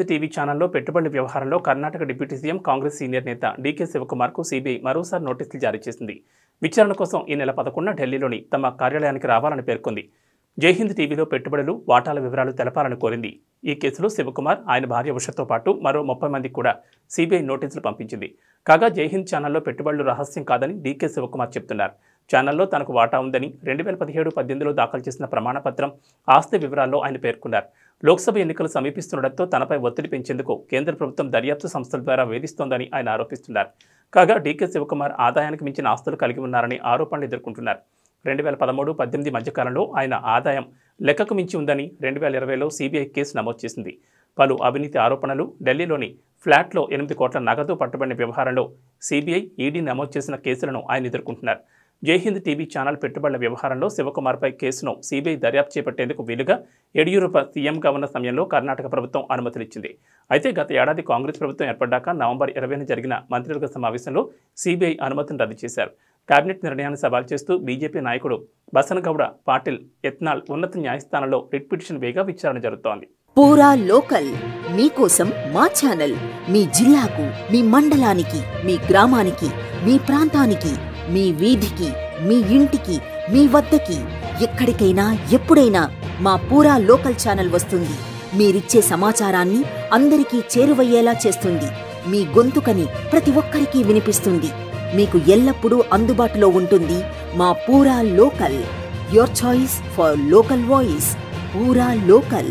TV ఛానల్లో పెట్టుబడుల వ్యవహారంలో Karnataka deputy CM Congress senior నేత డీకే శివకుమార్కు సీబీఐ మరోసారి నోటీసులు జారీ చేసింది. విచారణ కోసం ఈ నెల 11న ఢిల్లీలోని తమ కార్యాలయానికి రావాలని పేర్కొంది. జైహింద్ టీవీలో పెట్టుబడులు, వాటాల వివరాలు తెలపాలని కోరింది. ఈ కేసులో శివకుమార్, ఆయన భార్య ఉషతో పాటు మరో 30 మందికి కూడా సీబీఐ నోటీసులు పంపించింది. కాగా జైహింద్ ఛానల్లో పెట్టుబడులు రహస్యం కాదని డీకే శివకుమార్ చెబుతున్నారు. ఛానల్లో తనకు వాటా ఉందని 2017-18లో దాఖలు చేసిన ప్రమాణపత్రం, ఆస్తి వివరాల్లో ఆయన పేర్కొన్నారు. లోక్సభ ఎన్నికలు సమీపిస్తుండటంతో తనపై ఒత్తిడి పెంచేందుకు కేంద్ర ప్రభుత్వం దర్యాప్తు సంస్థల ద్వారా వేధిస్తోందని ఆయన ఆరోపిస్తున్నారు. కాగా డీకే శివకుమార్ ఆదాయానికి మించిన ఆస్తులు కలిగి ఉన్నారని ఆరోపణలు ఎదుర్కొంటున్నారు. 2013-18 మధ్యకాలంలో ఆయన ఆదాయం లెక్కకు మించి ఉందని 2020లో సీబీఐ కేసు నమోదు చేసింది. పలు అవినీతి ఆరోపణలు, ఢిల్లీలోని ఫ్లాట్లో 8 కోట్ల నగదు పట్టుబడిన వ్యవహారంలో సీబీఐ, ఈడీ నమోదు చేసిన కేసులను ఆయన ఎదుర్కొంటున్నారు. జైహింద్ టీవీ ఛానల్ పెట్టుబడుల వ్యవహారంలో శివకుమార్పై కేసును సీబీఐ దర్యాప్తు చేపట్టేందుకు వీలుగా యడియూరప్ప సీఎంగా ఉన్న సమయంలో కర్ణాటక ప్రభుత్వం అనుమతులిచ్చింది. అయితే గత ఏడాది కాంగ్రెస్ ప్రభుత్వం ఏర్పడ్డాక నవంబర్ 20న జరిగిన మంత్రివర్గ సమావేశంలో సీబీఐ అనుమతిని రద్దు చేశారు. కేబినెట్ నిర్ణయాన్ని సవాల్ చేస్తూ బీజేపీ నాయకుడు బసనగౌడ పాటిల్ ఎత్నాల్ ఉన్నత న్యాయస్థానంలో రిట్ పిటిషన్ వేగా విచారణ జరుగుతోంది. పూరా లోకల్ మీకోసం మా ఛానల్ మీ జిల్లాకు, మీ మండలానికి, మీ గ్రామానికి, మీ ప్రాంతానికి, మీ వీధికి, మీ ఇంటికి, మీ వద్దకి, ఎక్కడికైనా ఎప్పుడైనా మా పూరా లోకల్ ఛానల్ వస్తుంది. మీరిచ్చే సమాచారాన్ని అందరికీ చేరువయ్యేలా చేస్తుంది. మీ గొంతుకని ప్రతి ఒక్కరికి వినిపిస్తుంది. మీకు ఎల్లప్పుడూ అందుబాటులో ఉంటుంది మా పూరా local. Your choice for local voice. పూరా లోకల్.